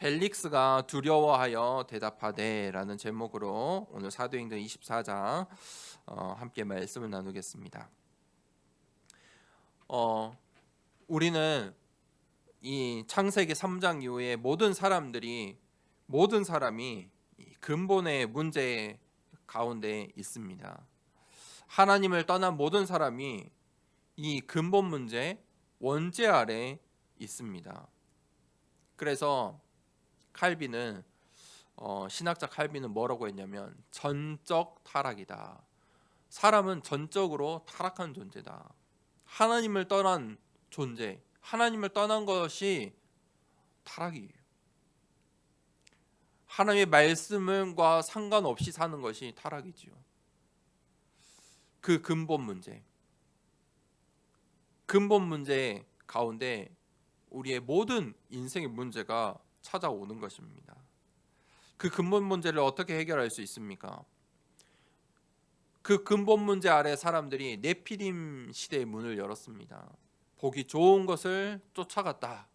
벨릭스가 두려워하여 대답하되라는 제목으로 오늘 사도행전 24장 함께 말씀을 나누겠습니다. 우리는 이 창세기 3장 이후에 모든 사람이 이 근본의 문제 가운데 있습니다. 하나님을 떠난 모든 사람이 이 근본 문제, 원죄 아래 있습니다. 그래서 칼빈은 신학자 칼빈은 뭐라고 했냐면 전적 타락이다. 사람은 전적으로 타락한 존재다. 하나님을 떠난 존재, 하나님을 떠난 것이 타락이에요. 하나님의 말씀과 상관없이 사는 것이 타락이지요. 그 근본 문제 가운데 우리의 모든 인생의 문제가 찾아오는 것입니다. 그 근본 문제를 어떻게 해결할 수 있습니까? 그 근본 문제 아래 사람들이 네피림 시대의 문을 열었습니다. 보기 좋은 것을 쫓아갔다.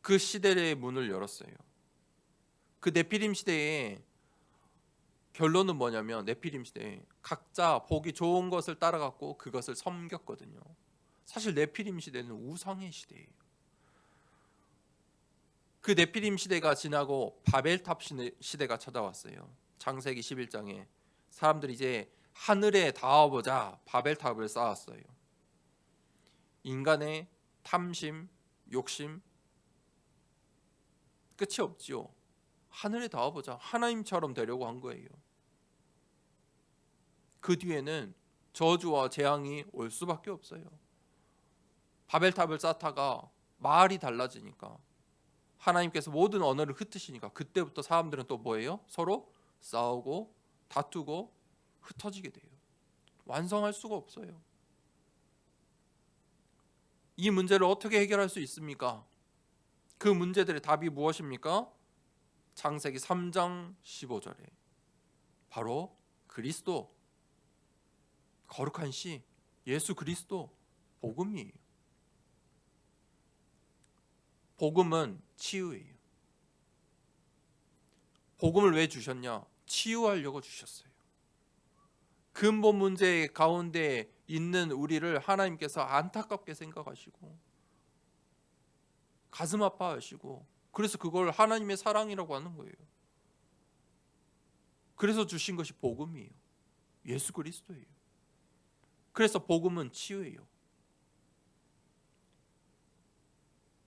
그 시대의 문을 열었어요. 그 네피림 시대의 결론은 뭐냐면 네피림 시대에 각자 보기 좋은 것을 따라갔고 그것을 섬겼거든요. 사실 네피림 시대는 우상의 시대예요. 그 네피림 시대가 지나고 바벨탑 시대가 찾아왔어요. 창세기 11장에 사람들이 이제 하늘에 닿아보자 바벨탑을 쌓았어요. 인간의 탐심, 욕심 끝이 없지요. 하늘에 닿아보자 하나님처럼 되려고 한 거예요. 그 뒤에는 저주와 재앙이 올 수밖에 없어요. 바벨탑을 쌓다가 말이 달라지니까 하나님께서 모든 언어를 흩으시니까 그때부터 사람들은 또 뭐예요? 서로 싸우고 다투고 흩어지게 돼요. 완성할 수가 없어요. 이 문제를 어떻게 해결할 수 있습니까? 그 문제들의 답이 무엇입니까? 창세기 3장 15절에 바로 그리스도, 거룩한 시, 예수 그리스도, 복음이에요. 복음은 치유예요. 복음을 왜 주셨냐? 치유하려고 주셨어요. 근본 문제 가운데 있는 우리를 하나님께서 안타깝게 생각하시고 가슴 아파하시고 그래서 그걸 하나님의 사랑이라고 하는 거예요. 그래서 주신 것이 복음이에요. 예수 그리스도예요. 그래서 복음은 치유예요.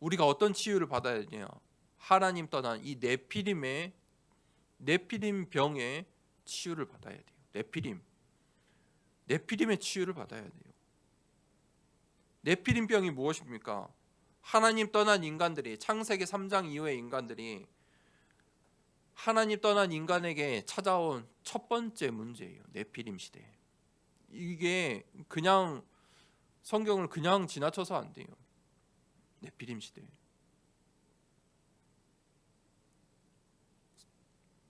우리가 어떤 치유를 받아야 되냐? 하나님 떠난 이 네피림 병의 치유를 받아야 돼요. 네피림의 치유를 받아야 돼요. 네피림 병이 무엇입니까? 하나님 떠난 인간들이 창세기 3장 이후의 인간들이 하나님 떠난 인간에게 찾아온 첫 번째 문제예요. 네피림 시대. 이게 그냥 성경을 그냥 지나쳐서 안 돼요. 네피림 시대.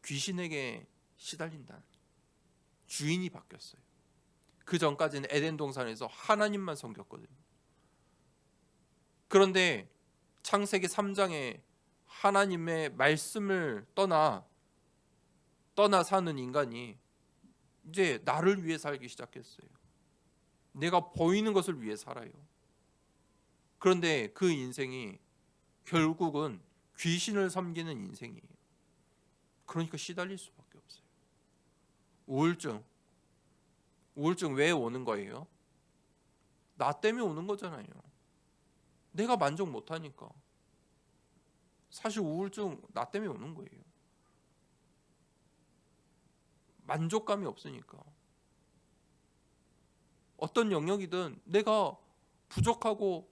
귀신에게 시달린다는 주인이 바뀌었어요. 그 전까지는 에덴 동산에서 하나님만 섬겼거든요. 그런데 창세기 3장에 하나님의 말씀을 떠나 사는 인간이 이제 나를 위해 살기 시작했어요. 내가 보이는 것을 위해 살아요. 그런데 그 인생이 결국은 귀신을 섬기는 인생이에요. 그러니까 시달릴 수밖에 없어요. 우울증 왜 오는 거예요? 나 때문에 오는 거잖아요. 내가 만족 못하니까. 사실 우울증 나 때문에 오는 거예요. 만족감이 없으니까. 어떤 영역이든 내가 부족하고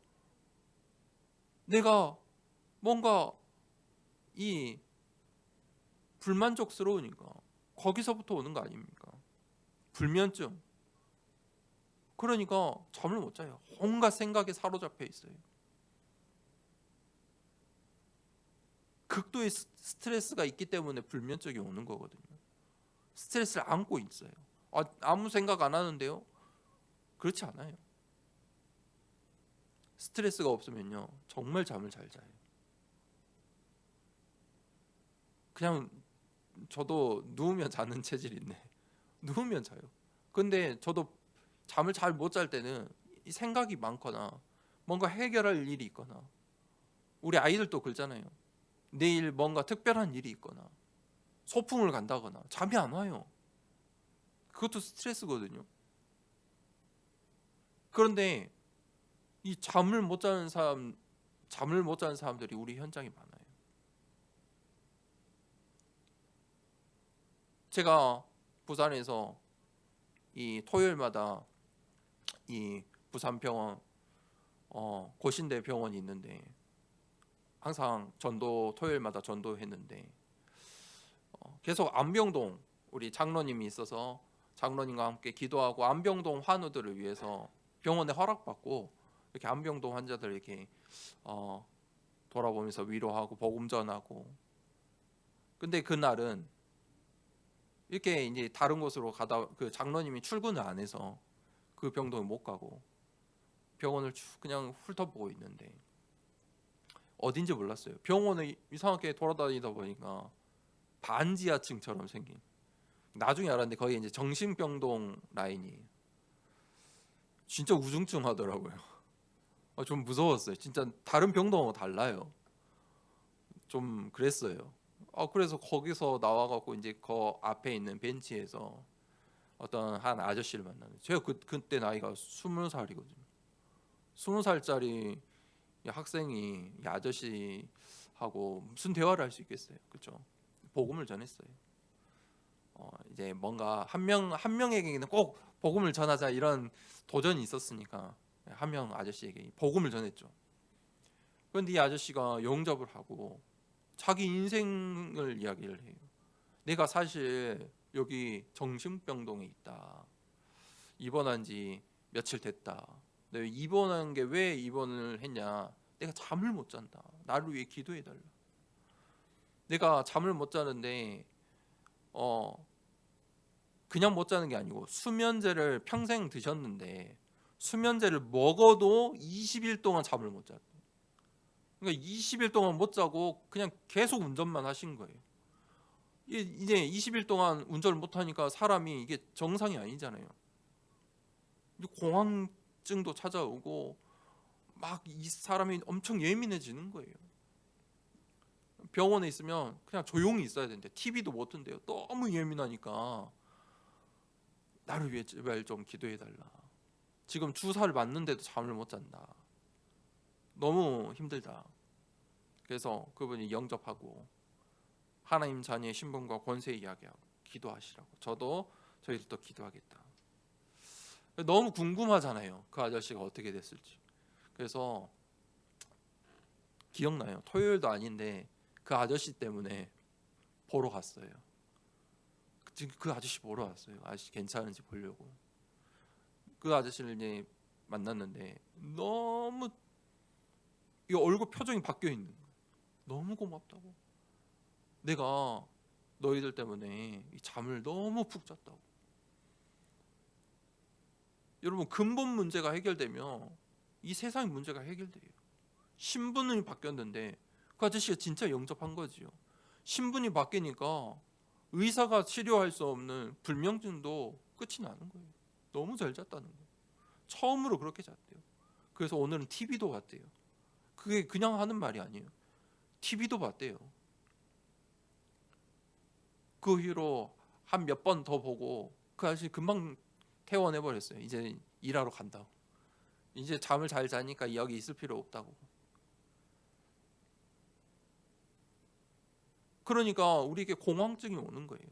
내가 뭔가 이 불만족스러우니까 거기서부터 오는 거 아닙니까? 불면증. 그러니까 잠을 못 자요. 온갖 생각에 사로잡혀 있어요. 극도의 스트레스가 있기 때문에 불면증이 오는 거거든요. 스트레스를 안고 있어요. 아무 생각 안 하는데요? 그렇지 않아요. 스트레스가 없으면요 정말 잠을 잘 자요. 그냥 저도 누우면 자는 체질인데 누우면 자요. 근데 저도 잠을 잘 못 잘 때는 이 생각이 많거나 뭔가 해결할 일이 있거나, 우리 아이들도 그러잖아요. 내일 뭔가 특별한 일이 있거나 소풍을 간다거나 잠이 안 와요. 그것도 스트레스거든요. 그런데 이 잠을 못 자는 사람들이 우리 현장에 많아요. 제가 부산에서 이 토요일마다 이 부산병원 고신대 병원이 있는데, 항상 전도 토요일마다 전도했는데, 계속 안병동 우리 장로님이 있어서 장로님과 함께 기도하고 안병동 환우들을 위해서 병원에 허락받고 이렇게 안병동 환자들 이렇게 돌아보면서 위로하고 복음 전하고. 근데 그날은 이렇게 이제 다른 곳으로 가다 그 장로님이 출근을 안 해서 그 병동에 못 가고 병원을 쭉 그냥 훑어보고 있는데 어딘지 몰랐어요. 병원을 이상하게 돌아다니다 보니까 반지하층처럼 생긴, 나중에 알았는데 거기 이제 정신병동 라인이 진짜 우중충하더라고요. 좀 무서웠어요. 진짜 다른 병동하고 달라요. 좀 그랬어요. 그래서 거기서 나와갖고 이제 그 앞에 있는 벤치에서 어떤 한 아저씨를 만났는데, 제가 그때 나이가 20살이거든요. 20살짜리 학생이 이 아저씨하고 무슨 대화를 할 수 있겠어요, 그렇죠? 복음을 전했어요. 이제 뭔가 한 명에게는 꼭 복음을 전하자 이런 도전이 있었으니까 한 명 아저씨에게 복음을 전했죠. 그런데 이 아저씨가 영접을 하고 자기 인생을 이야기를 해요. 내가 사실 여기 정신병동에 있다. 입원한 지 며칠 됐다. 내가 입원한 게 왜 입원을 했냐? 내가 잠을 못 잔다. 나를 위해 기도해 달라. 내가 잠을 못 자는데 그냥 못 자는 게 아니고 수면제를 평생 드셨는데 수면제를 먹어도 20일 동안 잠을 못 잤어요. 그러니까 20일 동안 못 자고 그냥 계속 운전만 하신 거예요. 이제 20일 동안 운전을 못 하니까 사람이 이게 정상이 아니잖아요. 공황증도 찾아오고 막 이 사람이 엄청 예민해지는 거예요. 병원에 있으면 그냥 조용히 있어야 되는데 TV도 못 튼대요. 너무 예민하니까 나를 위해 제발 좀 기도해 달라. 지금 주사를 맞는데도 잠을 못 잔다. 너무 힘들다. 그래서 그분이 영접하고 하나님 자녀의 신분과 권세 이야기하고 기도하시라고. 저희들도 기도하겠다. 너무 궁금하잖아요. 그 아저씨가 어떻게 됐을지. 그래서 기억나요. 토요일도 아닌데 그 아저씨 때문에 보러 갔어요. 지금 그 아저씨 보러 왔어요. 아저씨 괜찮은지 보려고. 그 아저씨를 이제 만났는데 너무 이 얼굴 표정이 바뀌어 있는 거예요. 너무 고맙다고. 내가 너희들 때문에 이 잠을 너무 푹 잤다고. 여러분, 근본 문제가 해결되면 이 세상의 문제가 해결돼요. 신분이 바뀌었는데 그 아저씨가 진짜 영접한 거지요. 신분이 바뀌니까 의사가 치료할 수 없는 불면증도 끝이 나는 거예요. 너무 잘 잤다는 거예요. 처음으로 그렇게 잤대요. 그래서 오늘은 TV도 봤대요. 그게 그냥 하는 말이 아니에요. TV도 봤대요. 그 후로 한 몇 번 더 보고 그 아저씨 금방 퇴원해 버렸어요. 이제 일하러 간다고. 이제 잠을 잘 자니까 여기 있을 필요 없다고. 그러니까 우리에게 공황증이 오는 거예요.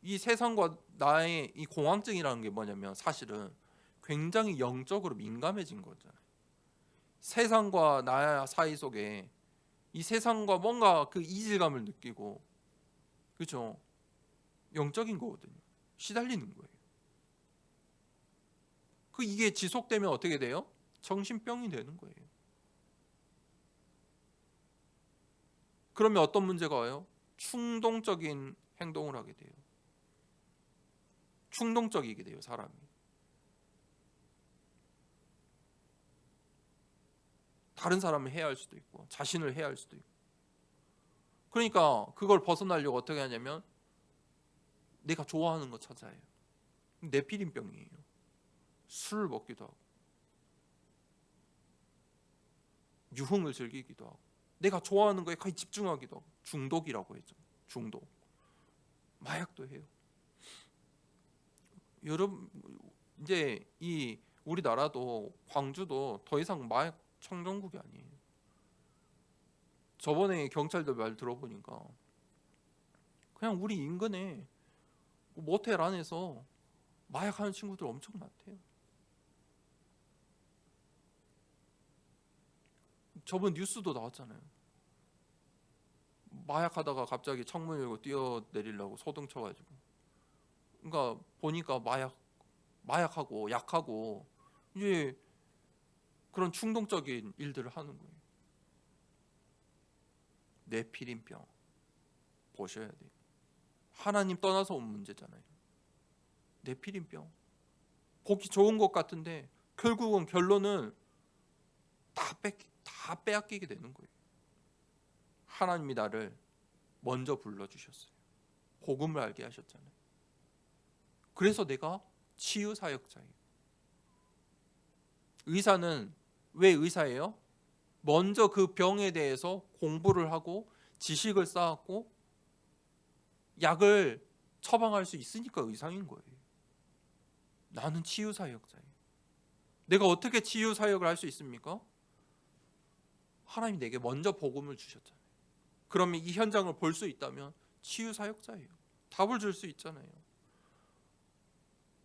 이 세상과 나의 이 공황증이라는 게 뭐냐면 사실은 굉장히 영적으로 민감해진 거잖아요. 세상과 나 사이 속에 이 세상과 뭔가 그 이질감을 느끼고, 그렇죠? 영적인 거거든요. 시달리는 거예요. 이게 지속되면 어떻게 돼요? 정신병이 되는 거예요. 그러면 어떤 문제가 와요? 충동적인 행동을 하게 돼요. 충동적이게 돼요, 사람이. 다른 사람을 해할 수도 있고 자신을 해할 수도 있고. 그러니까 그걸 벗어나려고 어떻게 하냐면 내가 좋아하는 거 찾아요. 뇌피림병이에요. 술을 먹기도 하고 유흥을 즐기기도 하고 내가 좋아하는 거에 거의 집중하기도 하고 중독이라고 했죠. 중독. 마약도 해요. 여러분 이제 이 우리나라도 광주도 더 이상 마약 청정국이 아니에요. 저번에 경찰들 말 들어보니까 그냥 우리 인근에 모텔 안에서 마약하는 친구들 엄청 많대요. 저번 뉴스도 나왔잖아요. 마약하다가 갑자기 창문 열고 뛰어내리려고 소등 쳐가지고. 그러니까 보니까 마약하고 약하고 이제 그런 충동적인 일들을 하는 거예요. 뇌피림병 보셔야 돼요. 하나님 떠나서 온 문제잖아요. 뇌피림병. 보기 좋은 것 같은데 결국은 결론은 다 빼앗기게 되는 거예요. 하나님이 나를 먼저 불러주셨어요. 복음을 알게 하셨잖아요. 그래서 내가 치유 사역자예요. 의사는 왜 의사예요? 먼저 그 병에 대해서 공부를 하고 지식을 쌓았고 약을 처방할 수 있으니까 의사인 거예요. 나는 치유 사역자예요. 내가 어떻게 치유 사역을 할 수 있습니까? 하나님이 내게 먼저 복음을 주셨잖아요. 그러면 이 현장을 볼 수 있다면 치유 사역자예요. 답을 줄 수 있잖아요.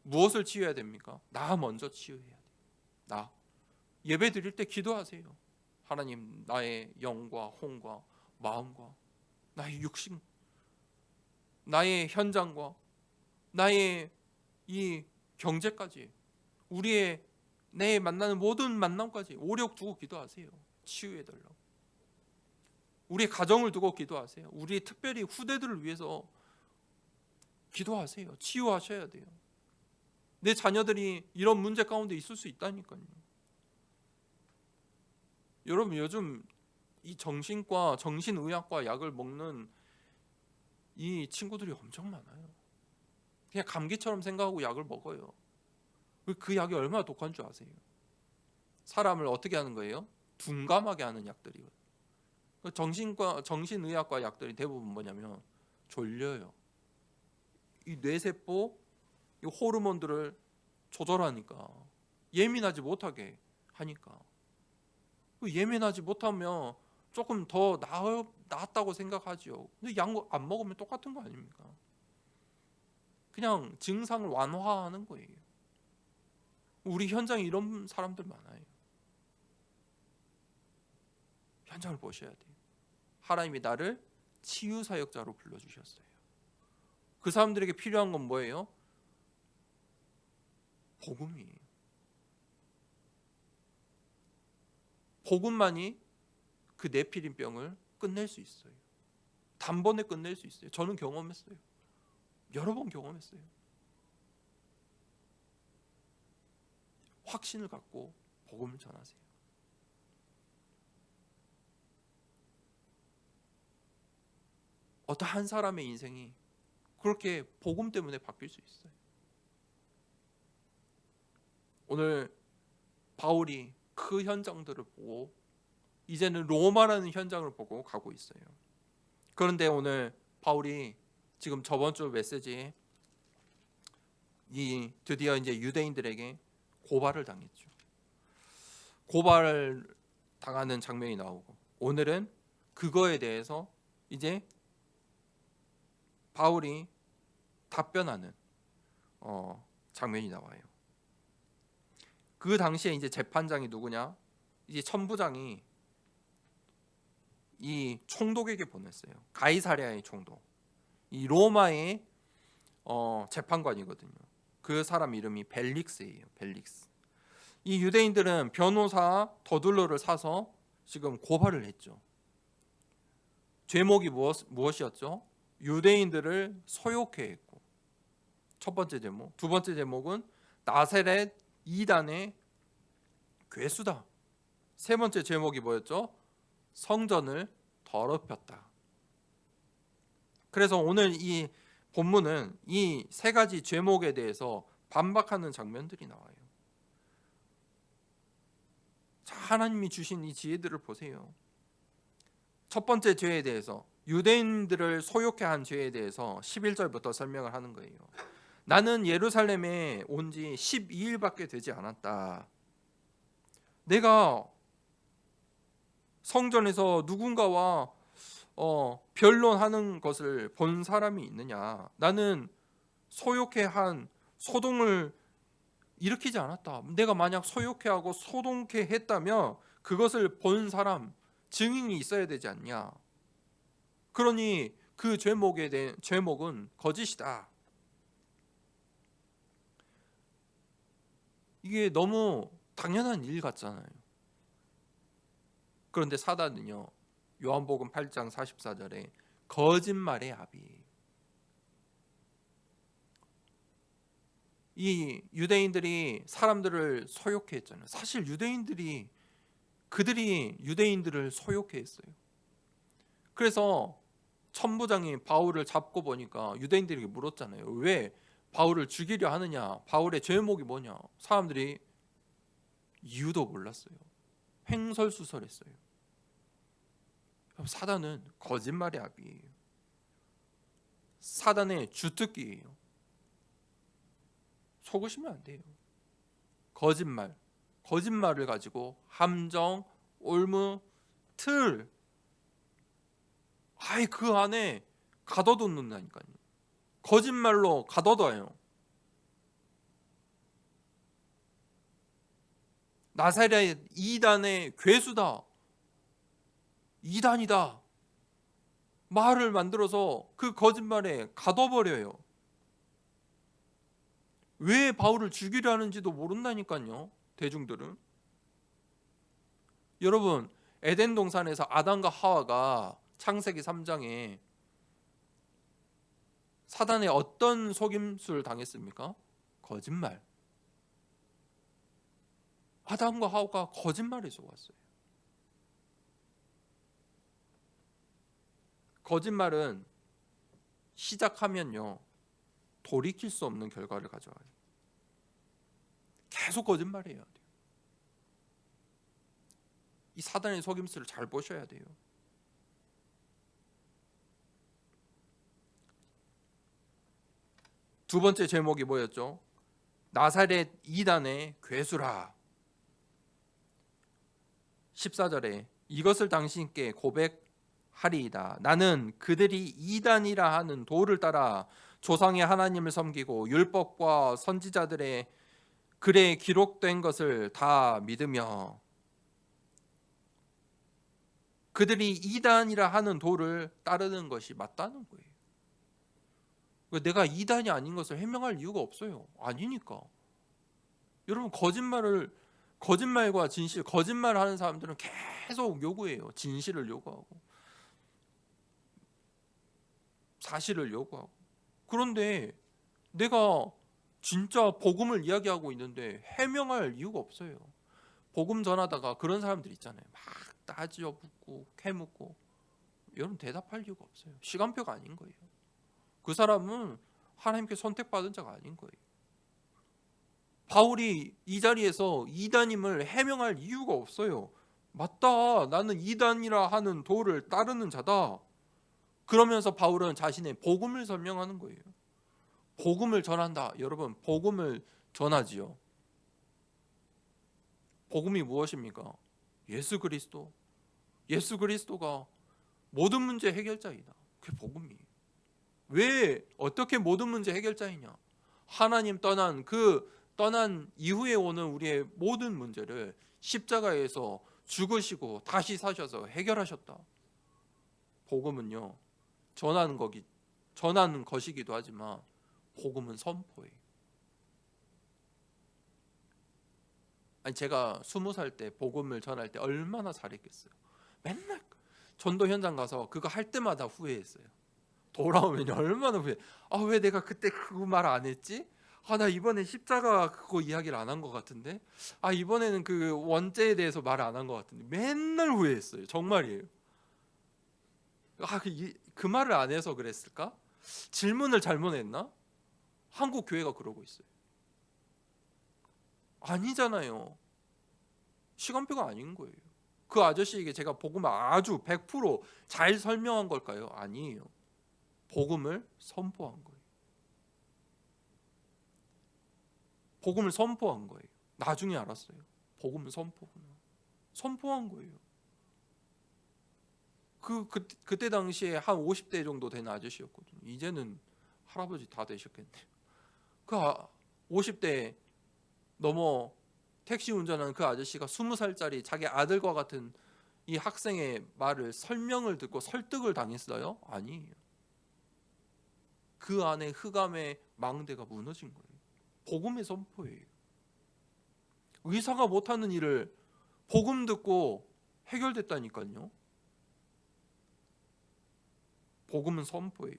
무엇을 치유해야 됩니까? 나 먼저 치유해야 돼요. 나. 예배 드릴 때 기도하세요. 하나님, 나의 영과 혼과 마음과 나의 육신, 나의 현장과 나의 이 경제까지, 우리의 내 만나는 모든 만남까지 오력 두고 기도하세요. 치유해달라고. 우리 가정을 두고 기도하세요. 우리 특별히 후대들을 위해서 기도하세요. 치유하셔야 돼요. 내 자녀들이 이런 문제 가운데 있을 수 있다니까요. 여러분 요즘 이 정신과 정신의학과 약을 먹는 이 친구들이 엄청 많아요. 그냥 감기처럼 생각하고 약을 먹어요. 그 약이 얼마나 독한 줄 아세요? 사람을 어떻게 하는 거예요? 둔감하게 하는 약들이거든요. 정신과 정신의학과 약들이 대부분 뭐냐면 졸려요. 이 뇌세포, 이 호르몬들을 조절하니까 예민하지 못하게 하니까. 예민하지 못하면 조금 더 나았다고 생각하지요. 근데 약 안 먹으면 똑같은 거 아닙니까? 그냥 증상을 완화하는 거예요. 우리 현장에 이런 사람들 많아요. 현장을 보셔야 돼요. 하나님이 나를 치유 사역자로 불러주셨어요. 그 사람들에게 필요한 건 뭐예요? 복음이에요. 복음만이 그 뇌피림병을 끝낼 수 있어요. 단번에 끝낼 수 있어요. 저는 경험했어요. 여러 번 경험했어요. 확신을 갖고 복음을 전하세요. 어떤 한 사람의 인생이 그렇게 복음 때문에 바뀔 수 있어요. 오늘 바울이 그 현장들을 보고 이제는 로마라는 현장을 보고 가고 있어요. 그런데 오늘 바울이 지금 저번 주 메시지에 드디어 이제 유대인들에게 고발을 당했죠. 고발을 당하는 장면이 나오고 오늘은 그거에 대해서 이제 바울이 답변하는 장면이 나와요. 그 당시에 이제 재판장이 누구냐? 이제 천부장이 이 총독에게 보냈어요. 가이사랴의 총독. 이 로마의 재판관이거든요. 그 사람 이름이 벨릭스예요. 벨릭스. 이 유대인들은 변호사 더둘러를 사서 지금 고발을 했죠. 죄목이 무엇이었죠? 유대인들을 소욕해 했고. 첫 번째 제목. 두 번째 제목은 나세렛 이단의 괴수다. 세 번째 제목이 뭐였죠? 성전을 더럽혔다. 그래서 오늘 이 본문은 이 세 가지 죄목에 대해서 반박하는 장면들이 나와요. 자, 하나님이 주신 이 지혜들을 보세요. 첫 번째 죄에 대해서, 유대인들을 소욕해 한 죄에 대해서 11절부터 설명을 하는 거예요. 나는 예루살렘에 온 지 12일밖에 되지 않았다. 내가 성전에서 누군가와 변론하는 것을 본 사람이 있느냐? 나는 소욕해 한 소동을 일으키지 않았다. 내가 만약 소욕해 하고 소동케 했다면 그것을 본 사람, 증인이 있어야 되지 않냐? 그러니 그 죄목에 대한 죄목은 거짓이다. 이게 너무 당연한 일 같잖아요. 그런데 사단은요, 요한복음 8장 44절에 거짓말의 아비. 이 유대인들이 사람들을 소욕해 했잖아요. 사실 그들이 유대인들을 소욕해 했어요. 그래서 천부장이 바울을 잡고 보니까 유대인들에게 물었잖아요. 왜 바울을 죽이려 하느냐? 바울의 죄목이 뭐냐? 사람들이 이유도 몰랐어요. 횡설수설했어요. 사단은 거짓말의 아비예요. 사단의 주특기예요. 속으시면 안 돼요. 거짓말을 가지고 함정, 올무, 틀, 그 안에 가둬놓는다니까요. 거짓말로 가둬둬요. 나사렛 이단의 괴수다, 이단이다 말을 만들어서 그 거짓말에 가둬버려요. 왜 바울을 죽이려 하는지도 모른다니까요. 대중들은. 여러분, 에덴 동산에서 아담과 하와가 창세기 3장에 사단의 어떤 속임수를 당했습니까? 거짓말. 아담과 하와가 거짓말에 속았어요. 거짓말은 시작하면요, 돌이킬 수 없는 결과를 가져와요. 계속 거짓말해야 돼요. 이 사단의 속임수를 잘 보셔야 돼요. 두 번째 제목이 뭐였죠? 나사렛 이단의 괴수라. 14절에 이것을 당신께 고백하리이다. 나는 그들이 이단이라 하는 도를 따라 조상의 하나님을 섬기고 율법과 선지자들의 글에 기록된 것을 다 믿으며, 그들이 이단이라 하는 도를 따르는 것이 맞다는 거예요. 내가 이단이 아닌 것을 해명할 이유가 없어요. 아니니까. 여러분, 거짓말과 진실, 거짓말하는 사람들은 계속 요구해요. 진실을 요구하고 사실을 요구하고. 그런데 내가 진짜 복음을 이야기하고 있는데 해명할 이유가 없어요. 복음 전하다가 그런 사람들 있잖아요. 막 따지어 묻고 캐묻고. 여러분, 대답할 이유가 없어요. 시간표가 아닌 거예요. 그 사람은 하나님께 선택받은 자가 아닌 거예요. 바울이 이 자리에서 이단임을 해명할 이유가 없어요. 맞다, 나는 이단이라 하는 도를 따르는 자다. 그러면서 바울은 자신의 복음을 설명하는 거예요. 복음을 전한다. 여러분, 복음을 전하지요. 복음이 무엇입니까? 예수 그리스도. 예수 그리스도가 모든 문제 해결자이다. 그게 복음이에요. 왜 어떻게 모든 문제 해결자이냐? 하나님 떠난 이후에 오는 우리의 모든 문제를 십자가에서 죽으시고 다시 사셔서 해결하셨다. 복음은요, 전하는 것이기도 하지만 복음은 선포예요. 제가 20살 때 복음을 전할 때 얼마나 잘했겠어요. 맨날 전도 현장 가서 그거 할 때마다 후회했어요. 돌아오면 얼마나 후회. 왜 내가 그때 그거 말 안 했지? 나 이번에 십자가 그거 이야기를 안 한 것 같은데. 이번에는 그 원죄에 대해서 말 안 한 것 같은데. 맨날 후회했어요. 정말이에요. 그 말을 안 해서 그랬을까? 질문을 잘못했나? 한국 교회가 그러고 있어요. 아니잖아요. 시간표가 아닌 거예요. 그 아저씨에게 제가 복음을 아주 100%잘 설명한 걸까요? 아니에요. 복음을 선포한 거예요. 복음을 선포한 거예요. 나중에 알았어요. 복음은 선포구나. 선포한 거예요. 그때 당시에 한 50대 정도 된 아저씨였거든요. 이제는 할아버지 다 되셨겠네요. 그 50대 넘어 택시 운전하는 그 아저씨가 20살짜리 자기 아들과 같은 이 학생의 말을 설명을 듣고 설득을 당했어요? 아니에요. 그 안에 흑암의 망대가 무너진 거예요. 복음의 선포예요. 의사가 못하는 일을 복음 듣고 해결됐다니까요. 복음은 선포예요.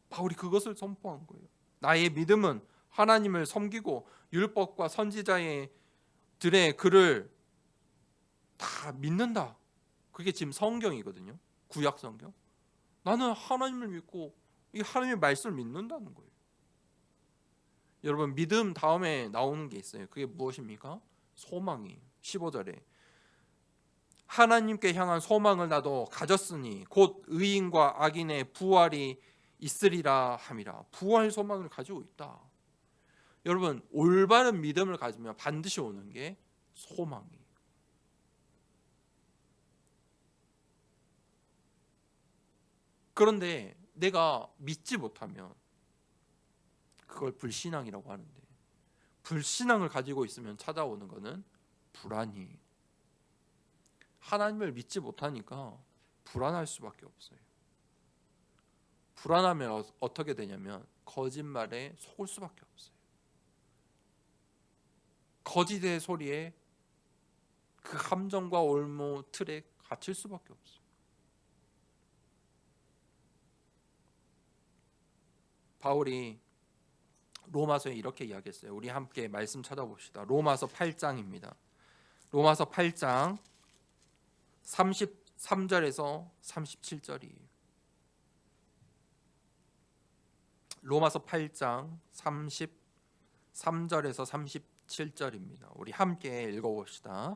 바울이 그것을 선포한 거예요. 나의 믿음은 하나님을 섬기고 율법과 선지자의 들의 글을 다 믿는다. 그게 지금 성경이거든요. 구약 성경. 나는 하나님을 믿고 이 하나님의 말씀을 믿는다는 거예요. 여러분, 믿음 다음에 나오는 게 있어요. 그게 무엇입니까? 소망이에요. 15절에 하나님께 향한 소망을 나도 가졌으니 곧 의인과 악인의 부활이 있으리라 함이라. 부활 소망을 가지고 있다. 여러분, 올바른 믿음을 가지면 반드시 오는 게 소망이에요. 그런데 내가 믿지 못하면 그걸 불신앙이라고 하는데, 불신앙을 가지고 있으면 찾아오는 것은 불안이에요. 하나님을 믿지 못하니까 불안할 수밖에 없어요. 불안하면 어떻게 되냐면 거짓말에 속을 수밖에 없어요. 거짓의 소리에 그 함정과 올무 틀에 갇힐 수밖에 없어요. 바울이 로마서에 이렇게 이야기했어요. 우리 함께 말씀 찾아봅시다. 로마서 8장입니다. 로마서 8장 33절에서 37절이에요. 로마서 8장 33절에서 37절입니다. 우리 함께 읽어봅시다.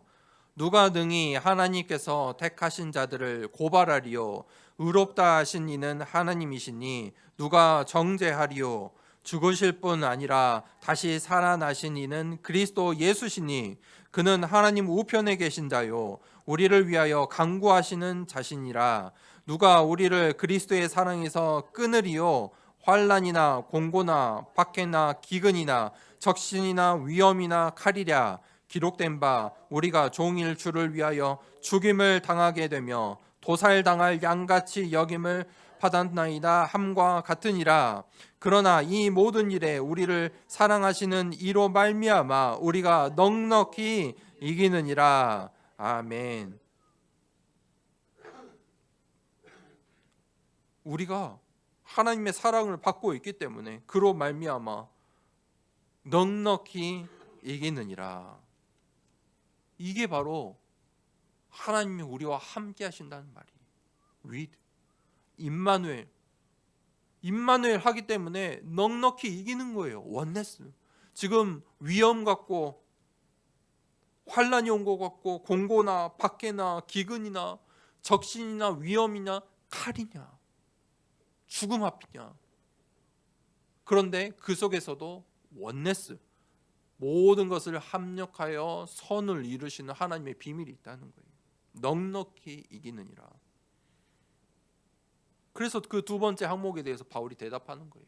누가 능히 하나님께서 택하신 자들을 고발하리요? 의롭다 하신 이는 하나님이시니 누가 정죄하리요? 죽으실 뿐 아니라 다시 살아나신 이는 그리스도 예수시니 그는 하나님 우편에 계신 자요 우리를 위하여 간구하시는 자신이라. 누가 우리를 그리스도의 사랑에서 끊으리요? 환난이나 공고나 박해나 기근이나 적신이나 위험이나 칼이랴. 기록된 바 우리가 종일 주를 위하여 죽임을 당하게 되며 도살당할 양같이 여김을 받았나이다 함과 같으니라. 그러나 이 모든 일에 우리를 사랑하시는 이로 말미암아 우리가 넉넉히 이기느니라. 아멘. 우리가 하나님의 사랑을 받고 있기 때문에 그로 말미암아 넉넉히 이기느니라. 이게 바로 하나님이 우리와 함께 하신다는 말이에요. with 임마누엘 하기 때문에 넉넉히 이기는 거예요. 원네스. 지금 위험 같고 환란이 온 것 같고 공고나 박해나 기근이나 적신이나 위험이냐 칼이냐 죽음 앞이냐. 그런데 그 속에서도 원네스, 모든 것을 합력하여 선을 이루시는 하나님의 비밀이 있다는 거예요. 넉넉히 이기느니라. 그래서 그 두 번째 항목에 대해서 바울이 대답하는 거예요.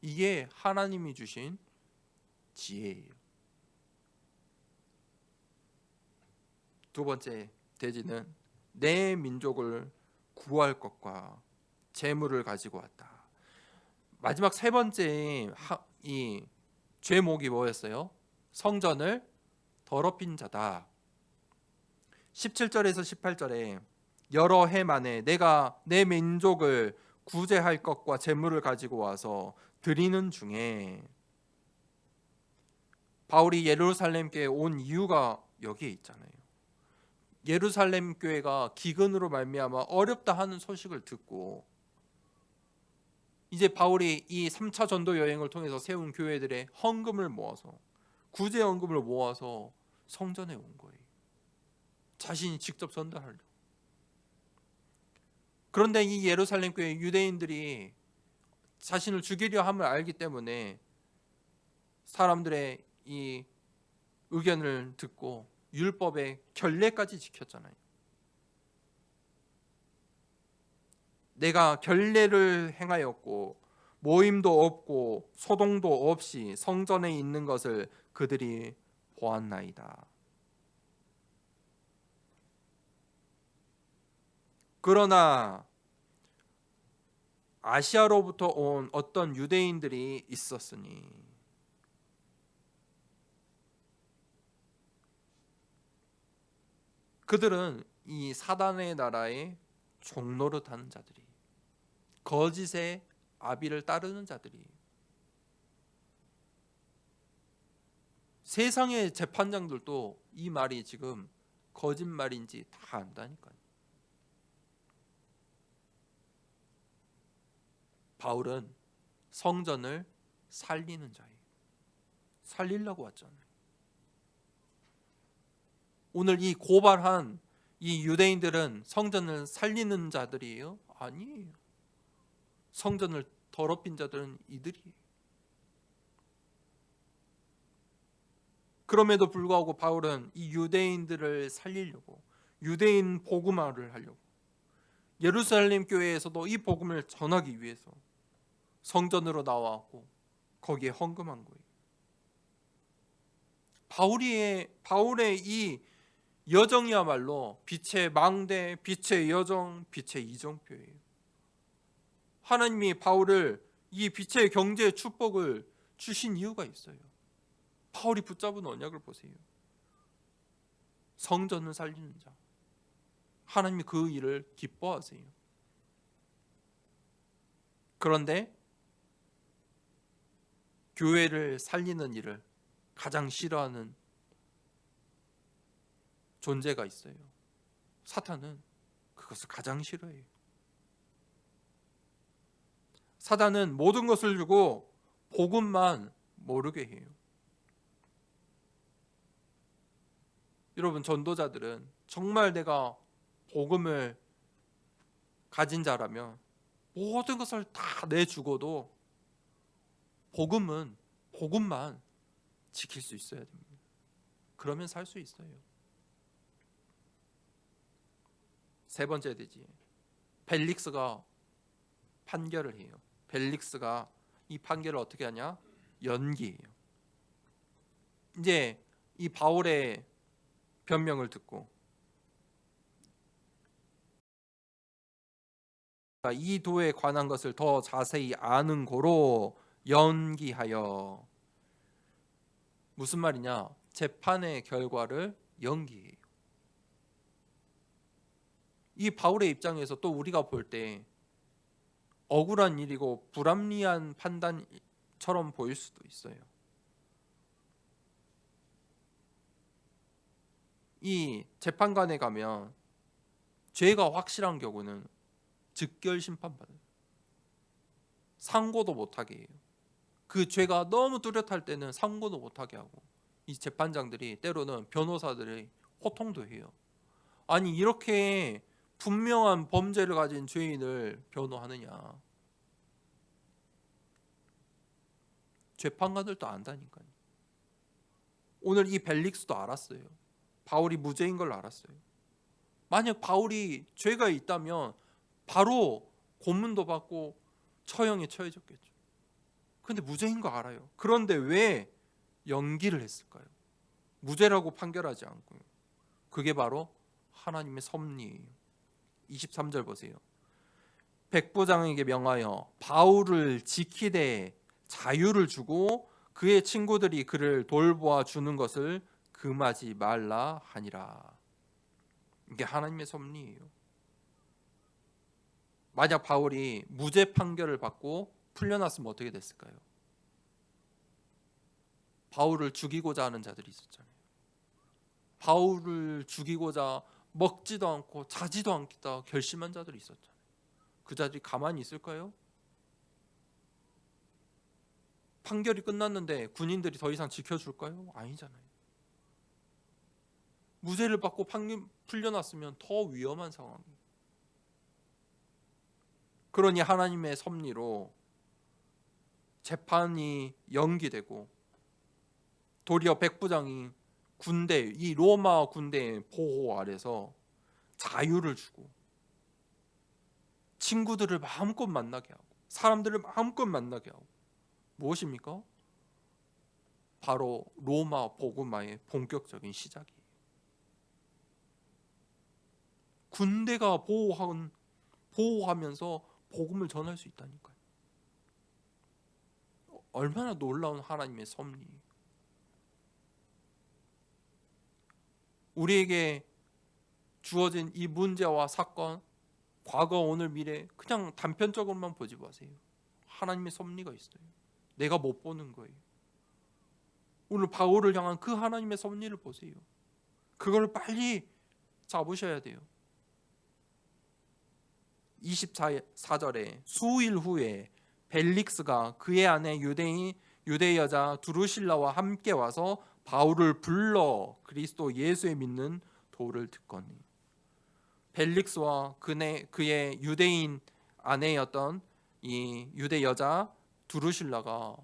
이게 하나님이 주신 지혜예요. 두 번째 대지는 내 민족을 구할 것과 재물을 가지고 왔다. 마지막 세 번째 이 죄목이 뭐였어요? 성전을 더럽힌 자다. 17절에서 18절에 여러 해 만에 내가 내 민족을 구제할 것과 재물을 가지고 와서 드리는 중에, 바울이 예루살렘께 온 이유가 여기에 있잖아요. 예루살렘 교회가 기근으로 말미암아 어렵다 하는 소식을 듣고 이제 바울이 이 3차 전도 여행을 통해서 세운 교회들의 헌금을 모아서 구제 헌금을 모아서 성전에 온 거예요. 자신이 직접 전달하려고. 그런데 이 예루살렘 교회 유대인들이 자신을 죽이려 함을 알기 때문에 사람들의 이 의견을 듣고 율법의 결례까지 지켰잖아요. 내가 결례를 행하였고 모임도 없고 소동도 없이 성전에 있는 것을 그들이 보았나이다. 그러나 아시아로부터 온 어떤 유대인들이 있었으니 그들은 이 사단의 나라의 종노릇하는 자들이, 거짓의 아비를 따르는 자들이, 세상의 재판장들도 이 말이 지금 거짓말인지 다 안다니까요. 바울은 성전을 살리는 자예요. 살리려고 왔잖아요. 오늘 이 고발한 이 유대인들은 성전을 살리는 자들이에요? 아니에요. 성전을 더럽힌 자들은 이들이에요. 그럼에도 불구하고 바울은 이 유대인들을 살리려고, 유대인 복음화를 하려고, 예루살렘 교회에서도 이 복음을 전하기 위해서 성전으로 나왔고 거기에 헌금한 거예요. 바울의 이 여정이야말로 빛의 망대, 빛의 여정, 빛의 이정표예요. 하나님이 바울을 이 빛의 경제 축복을 주신 이유가 있어요. 바울이 붙잡은 언약을 보세요. 성전을 살리는 자. 하나님이 그 일을 기뻐하세요. 그런데 교회를 살리는 일을 가장 싫어하는 존재가 있어요. 사탄은 그것을 가장 싫어해요. 사단은 모든 것을 주고 복음만 모르게 해요. 여러분, 전도자들은 정말 내가 복음을 가진 자라면 모든 것을 다 내주고도 복음만 지킬 수 있어야 됩니다. 그러면 살 수 있어요. 세 번째 되지. 벨릭스가 판결을 해요. 벨릭스가 이 판결을 어떻게 하냐? 연기해요. 이제 이 바울의 변명을 듣고 이 도에 관한 것을 더 자세히 아는 고로 연기하여, 무슨 말이냐? 재판의 결과를 연기해요. 이 바울의 입장에서 또 우리가 볼 때 억울한 일이고 불합리한 판단처럼 보일 수도 있어요. 이 재판관에 가면 죄가 확실한 경우는 즉결 심판받아요. 상고도 못하게 해요. 그 죄가 너무 뚜렷할 때는 상고도 못하게 하고, 이 재판장들이 때로는 변호사들이 호통도 해요. 아니, 이렇게 분명한 범죄를 가진 죄인을 변호하느냐. 재판관들도 안다니까요. 오늘 이 벨릭스도 알았어요. 바울이 무죄인 걸 알았어요. 만약 바울이 죄가 있다면 바로 고문도 받고 처형에 처해졌겠죠. 그런데 무죄인 거 알아요. 그런데 왜 연기를 했을까요? 무죄라고 판결하지 않고요. 그게 바로 하나님의 섭리예요. 23절 보세요. 백부장에게 명하여 바울을 지키되 자유를 주고 그의 친구들이 그를 돌보아 주는 것을 금하지 말라 하니라. 이게 하나님의 섭리예요. 만약 바울이 무죄 판결을 받고 풀려났으면 어떻게 됐을까요? 바울을 죽이고자 하는 자들이 있었잖아요. 바울을 죽이고자 먹지도 않고 자지도 않겠다 결심한 자들이 있었잖아요. 그 자들이 가만히 있을까요? 판결이 끝났는데 군인들이 더 이상 지켜줄까요? 아니잖아요. 무죄를 받고 풀려났으면 더 위험한 상황이에요. 그러니 하나님의 섭리로 재판이 연기되고 도리어 백부장이 이 로마 군대의 보호 아래서 자유를 주고 친구들을 마음껏 만나게 하고 사람들을 마음껏 만나게 하고 무엇입니까? 바로 로마 복음화의 본격적인 시작이에요. 군대가 보호하면서 복음을 전할 수 있다니까요. 얼마나 놀라운 하나님의 섭리예요. 우리에게 주어진 이 문제와 사건, 과거, 오늘, 미래 그냥 단편적으로만 보지 마세요. 하나님의 섭리가 있어요. 내가 못 보는 거예요. 오늘 바울을 향한 그 하나님의 섭리를 보세요. 그걸 빨리 잡으셔야 돼요. 24절에 수일 후에 벨릭스가 그의 아내 유대 여자 두루실라와 함께 와서 바울을 불러 그리스도 예수에 믿는 도를 듣거니. 벨릭스와 그의 유대인 아내였던 이 유대 여자 두루실라가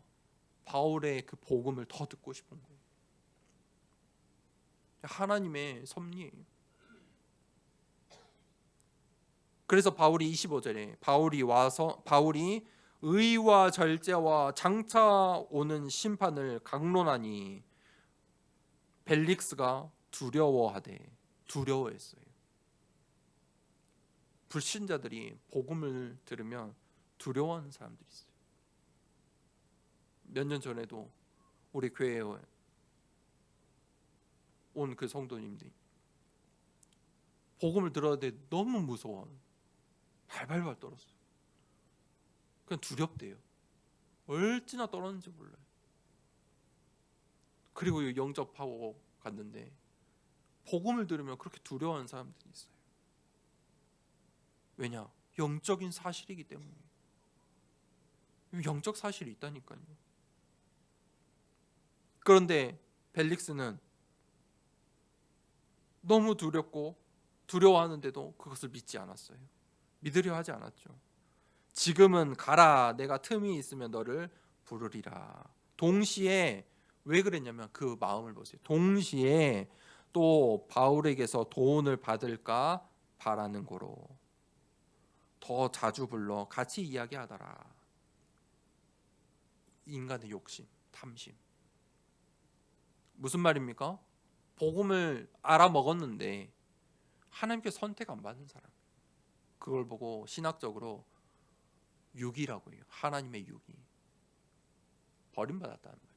바울의 그 복음을 더 듣고 싶은 거예요. 하나님의 섭리예요. 그래서 바울이 25절에 바울이 의와 절제와 장차 오는 심판을 강론하니 벨릭스가 두려워했어요. 불신자들이 복음을 들으면 두려워하는 사람들이 있어요. 몇 년 전에도 우리 교회에 온 그 성도님들이 복음을 들었는데 너무 무서워 발발발 떨었어요. 그냥 두렵대요. 얼마나 떨었는지 몰라요. 그리고 영접하고 갔는데 복음을 들으면 그렇게 두려워하는 사람들이 있어요. 왜냐? 영적인 사실이기 때문이에요. 영적 사실이 있다니까요. 그런데 벨릭스는 너무 두렵고 두려워하는데도 그것을 믿지 않았어요. 믿으려 하지 않았죠. 지금은 가라, 내가 틈이 있으면 너를 부르리라. 동시에 왜 그랬냐면 그 마음을 보세요. 동시에 또 바울에게서 도움을 받을까 바라는 거로 더 자주 불러 같이 이야기하더라. 인간의 욕심, 탐심. 무슨 말입니까? 복음을 알아먹었는데 하나님께 선택 안 받는 사람. 그걸 보고 신학적으로 육이라고 해요. 하나님의 육이. 버림받았다는 말이에요.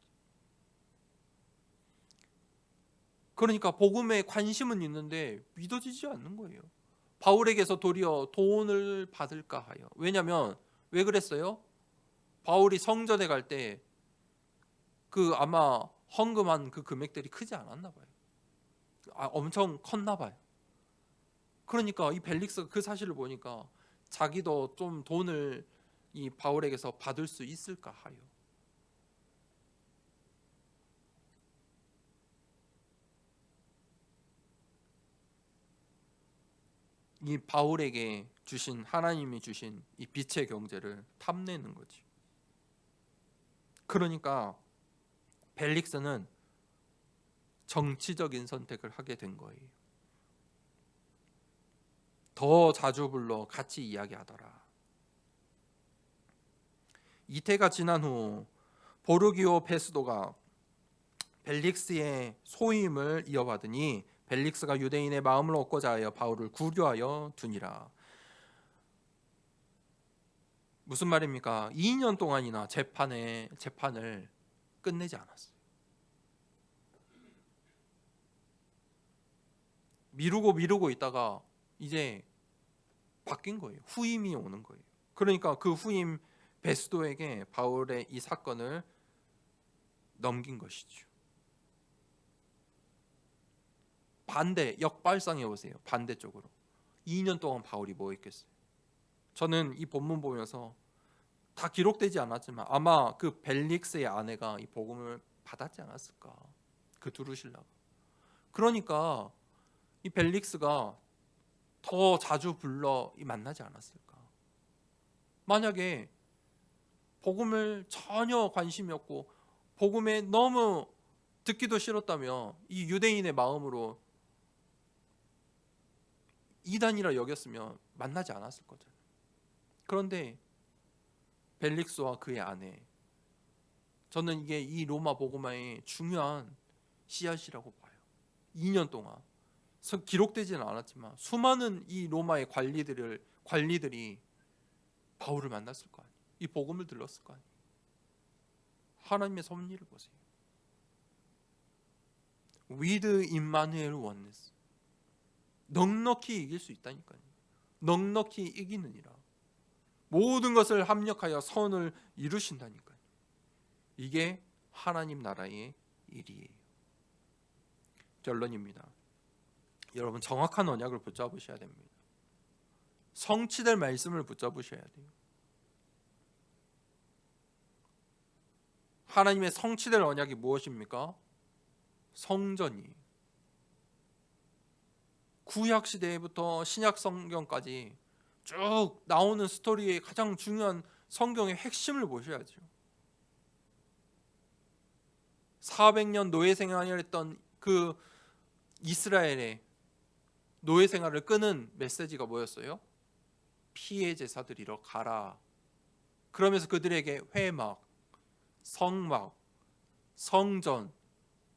그러니까 복음에 관심은 있는데 믿어지지 않는 거예요. 바울에게서 도리어 돈을 받을까 하여. 왜냐하면 왜 그랬어요? 바울이 성전에 갈 때 그 아마 헌금한 그 금액들이 크지 않았나 봐요. 엄청 컸나 봐요. 그러니까 이 벨릭스가 그 사실을 보니까 자기도 좀 돈을 이 바울에게서 받을 수 있을까 하여. 이 바울에게 주신 하나님이 주신 이 빛의 경제를 탐내는 거지. 그러니까 벨릭스는 정치적인 선택을 하게 된 거예요. 더 자주 불러 같이 이야기하더라. 이태가 지난 후 보르기오 페스도가 벨릭스의 소임을 이어받으니 벨릭스가 유대인의 마음을 얻고자 하여 바울을 구류하여 두니라. 무슨 말입니까? 2년 동안이나 재판을 끝내지 않았어요. 미루고 있다가 이제 바뀐 거예요. 후임이 오는 거예요. 그러니까 그 후임 베스도에게 바울의 이 사건을 넘긴 것이죠. 역발상해 보세요. 반대쪽으로. 2년 동안 바울이 뭐 했겠어요? 저는 이 본문 보면서 다 기록되지 않았지만 아마 그 벨릭스의 아내가 이 복음을 받았지 않았을까? 그 두루실라가. 그러니까 이 벨릭스가 더 자주 불러 만나지 않았을까? 만약에 복음을 전혀 관심이 없고 복음에 너무 듣기도 싫었다면 이 유대인의 마음으로 이단이라 여겼으면 만나지 않았을 거잖아요. 그런데 벨릭스와 그의 아내, 저는 이게 이 로마 복음화의 중요한 씨앗이라고 봐요. 2년 동안 기록되지는 않았지만 수많은 이 로마의 관리들이 바울을 만났을 거 아니에요. 이 복음을 들었을 거 아니에요. 하나님의 섭리를 보세요. With Immanuel oneness. 넉넉히 이길 수 있다니까요. 넉넉히 이기느니라. 모든 것을 합력하여 선을 이루신다니까요. 이게 하나님 나라의 일이에요. 결론입니다. 여러분 정확한 언약을 붙잡으셔야 됩니다. 성취될 말씀을 붙잡으셔야 돼요. 하나님의 성취될 언약이 무엇입니까? 성전이에요. 구약 시대부터 신약 성경까지 쭉 나오는 스토리의 가장 중요한 성경의 핵심을 보셔야죠. 400년 노예 생활을 했던 그 이스라엘의 노예 생활을 끄는 메시지가 뭐였어요? 피의 제사 드리러 가라. 그러면서 그들에게 회막, 성막, 성전,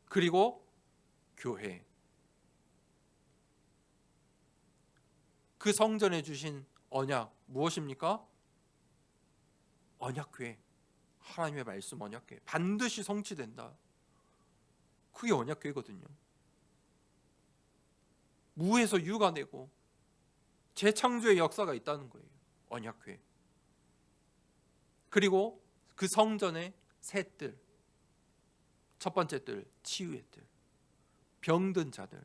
그리고 교회. 그 성전에 주신 언약 무엇입니까? 언약궤. 하나님의 말씀 언약궤. 반드시 성취된다. 그게 언약궤거든요. 무에서 유가 되고 재창조의 역사가 있다는 거예요. 언약궤. 그리고 그 성전의 세 뜰. 첫 번째 뜰, 치유의 뜰. 병든 자들.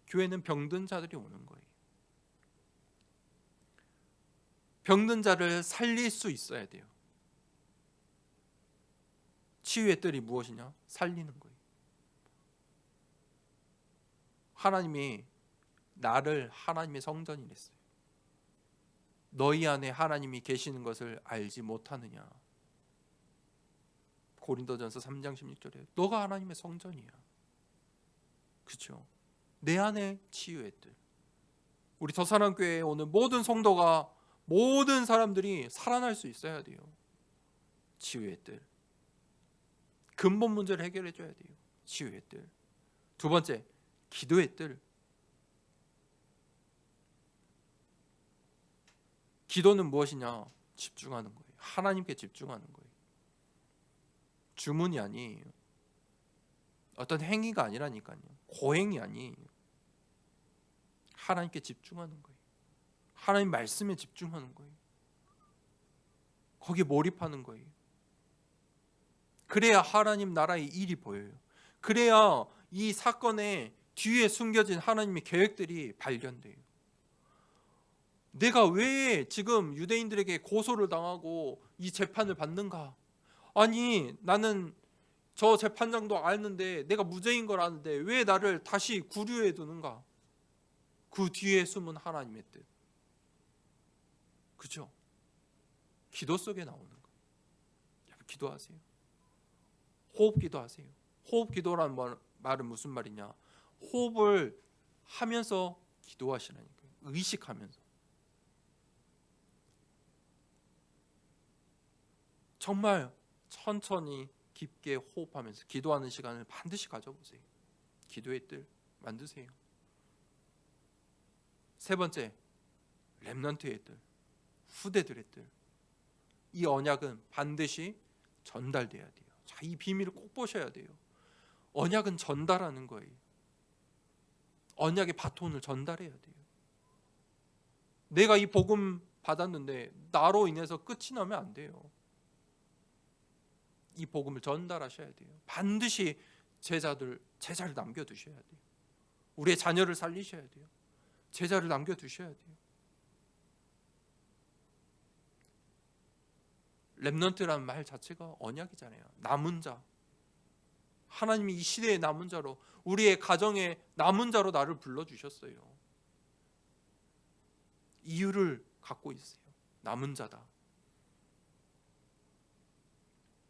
교회는 병든 자들이 오는 거예요. 병든 자를 살릴 수 있어야 돼요. 치유의 뜰이 무엇이냐? 살리는 거예요. 하나님이 나를 하나님의 성전이랬어요. 너희 안에 하나님이 계시는 것을 알지 못하느냐? 고린도전서 3장 16절에 너가 하나님의 성전이야. 그렇죠? 내 안에 치유의 뜰. 우리 더사랑교회에 오는 모든 성도가 모든 사람들이 살아날 수 있어야 돼요. 치유의 뜰. 근본 문제를 해결해 줘야 돼요. 치유의 뜰. 두 번째, 기도의 뜰. 기도는 무엇이냐? 집중하는 거예요. 하나님께 집중하는 거예요. 주문이 아니에요. 어떤 행위가 아니라니까요. 고행이 아니에요. 하나님께 집중하는 거예요. 하나님 말씀에 집중하는 거예요. 거기에 몰입하는 거예요. 그래야 하나님 나라의 일이 보여요. 그래야 이 사건의 뒤에 숨겨진 하나님의 계획들이 발견돼요. 내가 왜 지금 유대인들에게 고소를 당하고 이 재판을 받는가? 아니 나는 저 재판장도 아는데 내가 무죄인 걸 아는데 왜 나를 다시 구류해 두는가? 그 뒤에 숨은 하나님의 뜻. 그죠? 기도 속에 나오는 거. 여러분 기도하세요. 호흡 기도하세요. 호흡 기도라는 말은 무슨 말이냐? 호흡을 하면서 기도하시라니까요. 의식하면서. 정말 천천히 깊게 호흡하면서 기도하는 시간을 반드시 가져보세요. 기도의 뜰 만드세요. 세 번째, 렘넌트의 뜰, 후대들의 뜰. 이 언약은 반드시 전달돼야 돼요. 자, 이 비밀을 꼭 보셔야 돼요. 언약은 전달하는 거예요. 언약의 바톤을 전달해야 돼요. 내가 이 복음 받았는데 나로 인해서 끝이 나면 안 돼요. 이 복음을 전달하셔야 돼요. 반드시 제자를 남겨두셔야 돼요. 우리의 자녀를 살리셔야 돼요. 제자를 남겨두셔야 돼요. 렘넌트라는 말 자체가 언약이잖아요. 남은 자. 하나님이 이 시대의 남은 자로, 우리의 가정의 남은 자로 나를 불러주셨어요. 이유를 갖고 있어요. 남은 자다.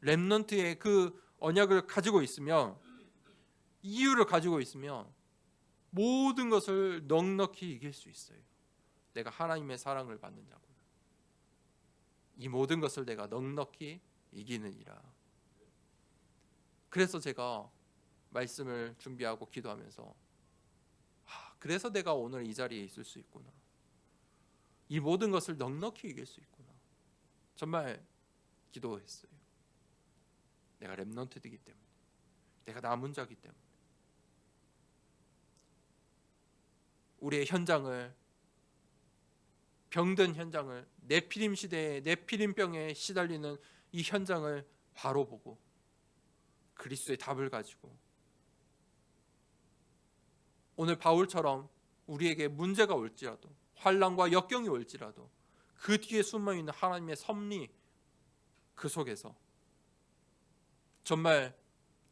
렘넌트의 그 언약을 가지고 있으면, 이유를 가지고 있으면 모든 것을 넉넉히 이길 수 있어요. 내가 하나님의 사랑을 받는 자구나. 이 모든 것을 내가 넉넉히 이기느니라. 그래서 제가 말씀을 준비하고 기도하면서 그래서 내가 오늘 이 자리에 있을 수 있구나. 이 모든 것을 넉넉히 이길 수 있구나. 정말 기도했어요. 내가 렘넌트이기 때문에, 내가 남은 자이기 때문에. 우리의 현장을, 병든 현장을, 네피림 시대에 네피림병에 시달리는 이 현장을 바로 보고 그리스도의 답을 가지고 오늘 바울처럼 우리에게 문제가 올지라도, 환난과 역경이 올지라도 그 뒤에 숨어있는 하나님의 섭리, 그 속에서 정말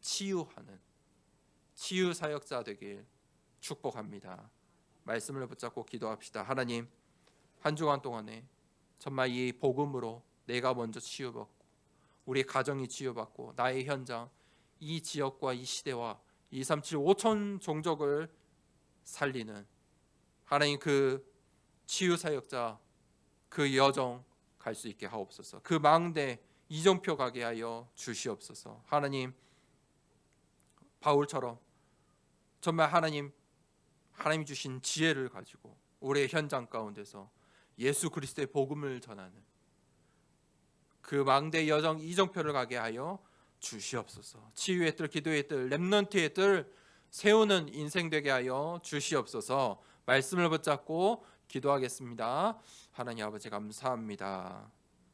치유하는 치유 사역자 되길 축복합니다. 말씀을 붙잡고 기도합시다. 하나님, 한 주간 동안에 정말 이 복음으로 내가 먼저 치유받고, 우리 가정이 치유받고, 나의 현장, 이 지역과 이 시대와 237 5천 종족을 살리는 하나님 그 치유 사역자, 그 여정 갈 수 있게 하옵소서. 그 망대 이정표 가게 하여 주시옵소서. 하나님, 바울처럼 정말 하나님 주신 지혜를 가지고 우리의 현장 가운데서 예수 그리스도의 복음을 전하는 그 망대 여정 이정표를 가게 하여 주시옵소서. 치유의 뜰, 기도의 뜰, 렘넌트의 뜰 세우는 인생 되게 하여 주시옵소서. 말씀을 붙잡고 기도하겠습니다. 하나님 아버지 감사합니다.